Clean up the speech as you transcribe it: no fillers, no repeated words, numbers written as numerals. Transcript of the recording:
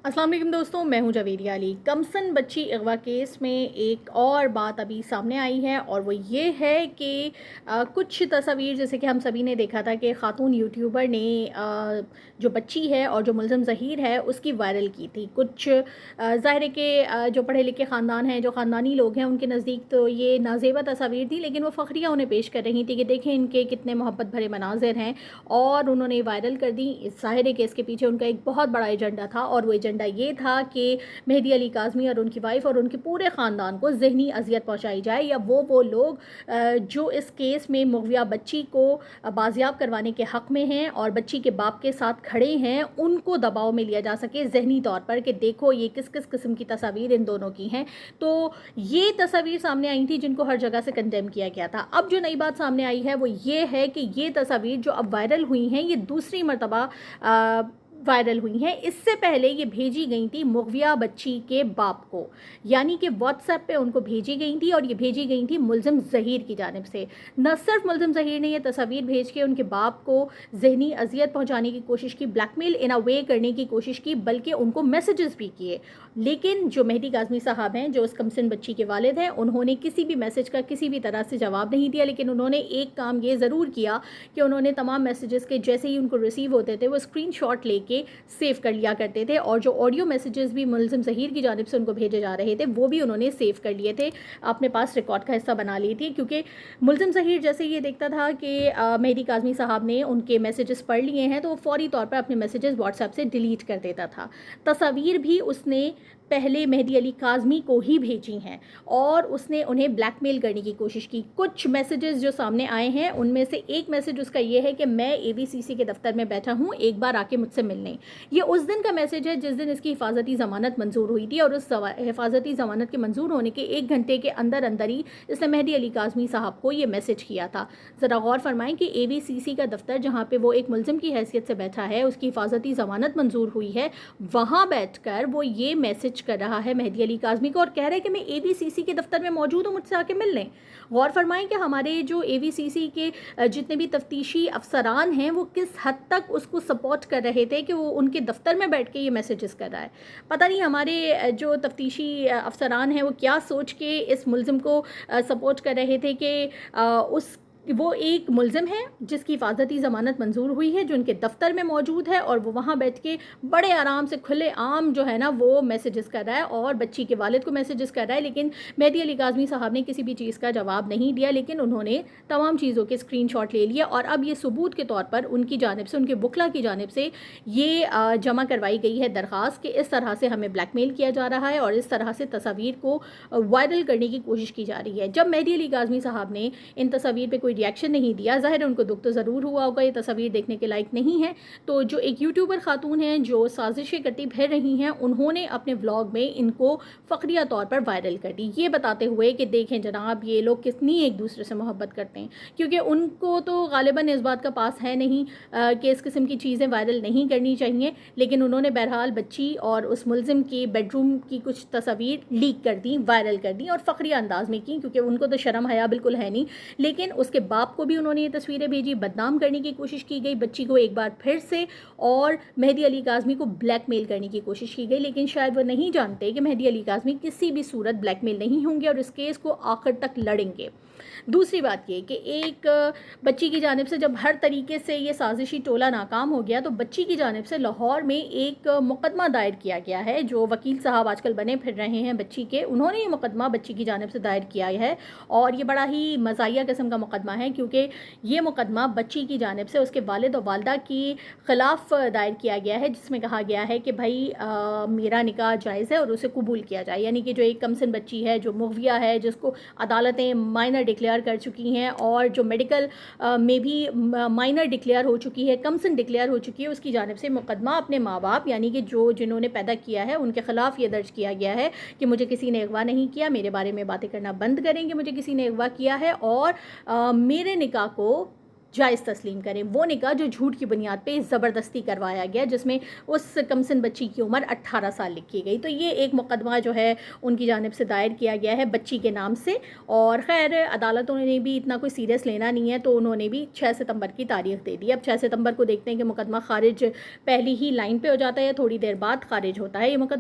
अस्सलाम वालेकुम दोस्तों, मैं हूं जवेरिया अली। कमसन बच्ची अगवा केस में एक और बात अभी सामने आई है और वो ये है कि कुछ तस्वीर जैसे कि हम सभी ने देखा था कि ख़ातून यूट्यूबर ने जो बच्ची है और जो मुलज़म ज़हीर है उसकी वायरल की थी। कुछ ज़ाहिर है कि जो पढ़े लिखे ख़ानदान हैं, जो ख़ानदानी लोग हैं, उनके नज़दीक तो ये नाज़ेबा तस्वीर थी, लेकिन वो फ़ख्रिया उन्हें पेश कर रही थी कि देखें इनके कितने मोहब्बत भरे मनाज़िर हैं और उन्होंने वायरल कर दी। ज़ाहिर है कि इसके पीछे उनका एक बहुत बड़ा एजेंडा था और वो एजेंडा ये था कि मेहदी अली काज़मी और उनकी वाइफ और उनके पूरे ख़ानदान को ज़हनी अजियत पहुंचाई जाए, या वो लोग जो इस केस में मुग़विया बच्ची को बाजियाब करवाने के हक़ में हैं और बच्ची के बाप के साथ खड़े हैं, उनको दबाव में लिया जा सके ज़हनी तौर पर कि देखो ये किस किस किस्म की तस्वीर इन दोनों की हैं। तो ये तस्वीर सामने आई थी जिनको हर जगह से कंडेम किया गया था। अब जो नई बात सामने आई है वो ये है कि ये तस्वीर जो अब वायरल हुई हैं ये दूसरी मरतबा वायरल हुई हैं। इससे पहले ये भेजी गई थी मुग़विया बच्ची के बाप को, यानी कि व्हाट्सएप पे उनको भेजी गई थी और ये भेजी गई थी मुलज़म ज़हीर की जानिब से। न सिर्फ मुलज़म ज़हीर ने ये तस्वीर भेज के उनके बाप को ज़हनी अजियत पहुंचाने की कोशिश की, ब्लैकमेल इन अ वे करने की कोशिश की, बल्कि उनको मैसेजेस भी किए। लेकिन जो मेहदी काज़मी साहब हैं, जो उस कमसिन बच्ची के वालिद हैं, उन्होंने किसी भी मैसेज का किसी भी तरह से जवाब नहीं दिया। लेकिन उन्होंने एक काम ये ज़रूर किया कि उन्होंने तमाम मैसेजेस के जैसे ही उनको रिसीव होते थे वो स्क्रीनशॉट लेके सेव कर लिया करते थे, और जो ऑडियो मैसेजेस भी मुलज़िम ज़हीर की जानिब से उनको भेजे जा रहे थे वो भी उन्होंने सेव कर लिए थे, अपने पास रिकॉर्ड का हिस्सा बना लिए थे। क्योंकि मुलज़िम ज़हीर जैसे ये देखता था कि मेहदी काज़मी साहब ने उनके मैसेजेस पढ़ लिए हैं तो वो फ़ौरी तौर पर अपने मैसेजेस व्हाट्सएप से डिलीट कर देता था। तस्वीर भी उसने पहले मेहदी अली काज़मी को ही भेजी हैं और उसने उन्हें ब्लैकमेल करने की कोशिश की। कुछ मैसेजेस जो सामने आए हैं उनमें से एक मैसेज उसका ये है कि मैं AVCC के दफ्तर में बैठा हूँ, एक बार आके मुझसे मिलने। ये उस दिन का मैसेज है जिस दिन इसकी हिफाजती ज़मानत मंजूर हुई थी और उस हिफाजती ज़मानत के मंजूर होने के 1 घंटे के अंदर अंदर ही इसने मेहदी अली काज़मी साहब को ये मैसेज किया था। ज़रा गौर फरमाएं कि AVCC का दफ्तर जहाँ पे वो एक मुलज़िम की हैसियत से बैठा है, उसकी हिफाजती ज़मानत मंजूर हुई है, वहाँ बैठ कर वो ये मैसेज कर रहा है मेहदी अली काज़मी को और कह रहा है कि मैं AVCC के दफ्तर में मौजूद हूँ, मुझसे आके मिल लें। गौर फरमाएं कि हमारे जो AVCC के जितने भी तफ्तीशी अफसरान हैं वो किस हद तक उसको सपोर्ट कर रहे थे कि वो उनके दफ्तर में बैठ के ये मैसेजेस कर रहा है। पता नहीं हमारे जो तफ्तीशी अफसरान हैं वो क्या सोच के इस मुलज़िम को सपोर्ट कर रहे थे कि उस वो एक मुलज़िम है जिसकी हिफाजती ज़मानत मंजूर हुई है, जो उनके दफ्तर में मौजूद है और वो वहाँ बैठ के बड़े आराम से खुले आम जो है ना वो मैसेजेस कर रहा है और बच्ची के वालिद को मैसेजेस कर रहा है। लेकिन मेहदी अली काज़मी साहब ने किसी भी चीज़ का जवाब नहीं दिया, लेकिन उन्होंने तमाम चीज़ों के स्क्रीनशॉट ले लिया और अब ये सबूत के तौर पर उनकी जानिब से, उनके वकला की जानिब से ये जमा करवाई गई है दरख्वास्त कि इस तरह से हमें ब्लैकमेल किया जा रहा है और इस तरह से तस्वीर को वायरल करने की कोशिश की जा रही है। जब मेहदी अली काज़मी साहब ने इन तस्वीर पर कोई रिएक्शन नहीं दिया, ज़ाहिर है उनको दुख तो ज़रूर हुआ होगा, ये तस्वीर देखने के लायक नहीं है। तो जो एक यूट्यूबर खातून हैं जो साजिशें करती फिर रही हैं, उन्होंने अपने व्लॉग में इनको फ़ख्रिया तौर पर वायरल कर दी, ये बताते हुए कि देखें जनाब ये लोग कितनी एक दूसरे से मोहब्बत करते हैं। क्योंकि उनको तो गालिबन इस बात का पास है नहीं कि इस किस्म की चीज़ें वायरल नहीं करनी चाहिए, लेकिन उन्होंने बहरहाल बच्ची और उस मुलज़िम की बेडरूम की कुछ तस्वीर लीक कर दी, वायरल कर दी और फ़ख्रिया अंदाज में की, क्योंकि उनको तो शर्म हया बिल्कुल है नहीं। लेकिन उसके बाप को भी उन्होंने ये तस्वीरें भेजी, बदनाम करने की कोशिश की गई बच्ची को एक बार फिर से, और मेहदी अली काज़मी को ब्लैकमेल करने की कोशिश की गई। लेकिन शायद वो नहीं जानते कि मेहदी अली काज़मी किसी भी सूरत ब्लैकमेल नहीं होंगे और इस केस को आखिर तक लड़ेंगे। दूसरी बात ये कि एक बच्ची की जानिब से जब हर तरीके से ये साजिशी टोला नाकाम हो गया तो बच्ची की जानिब से लाहौर में एक मुकदमा दायर किया गया है। जो वकील साहब आजकल बने फिर रहे हैं बच्ची के, उन्होंने ये मुकदमा बच्ची की जानिब से दायर किया है और ये बड़ा ही मज़ाहिया किस्म का मुकदमा है, क्योंकि ये मुकदमा बच्ची की जानिब से उसके वालिद और वालदा की ख़िलाफ़ दायर किया गया है, जिसमें कहा गया है कि भाई मेरा निकाह जायज़ है और उसे कबूल किया जाए। यानी कि जो एक कमसिन बच्ची है, जो मुग़विया है, जिसको अदालतें माइनर डिक्लेयर कर चुकी हैं और जो मेडिकल में भी माइनर डिक्लेयर हो चुकी है, कमसिन डिक्लेयर हो चुकी है, उसकी जानिब से मुकदमा अपने माँ बाप यानी कि जो जिन्होंने पैदा किया है उनके ख़िलाफ़ ये दर्ज किया गया है कि मुझे किसी ने अगवा नहीं किया, मेरे बारे में बातें करना बंद करेंगे, मुझे किसी ने अगवा किया है और मेरे निकाह को جائز تسلیم کریں، وہ نکاح جو جھوٹ کی بنیاد پہ زبردستی کروایا گیا، جس میں اس کمسن بچی کی عمر 18 سال لکھی گئی۔ تو یہ ایک مقدمہ جو ہے ان کی جانب سے دائر کیا گیا ہے بچی کے نام سے، اور خیر عدالتوں نے بھی اتنا کوئی سیریس لینا نہیں ہے، تو انہوں نے بھی 6 ستمبر کی تاریخ دے دی۔ اب 6 ستمبر کو دیکھتے ہیں کہ مقدمہ خارج پہلی ہی لائن پہ ہو جاتا ہے یا تھوڑی دیر بعد خارج ہوتا ہے یہ مقدمہ۔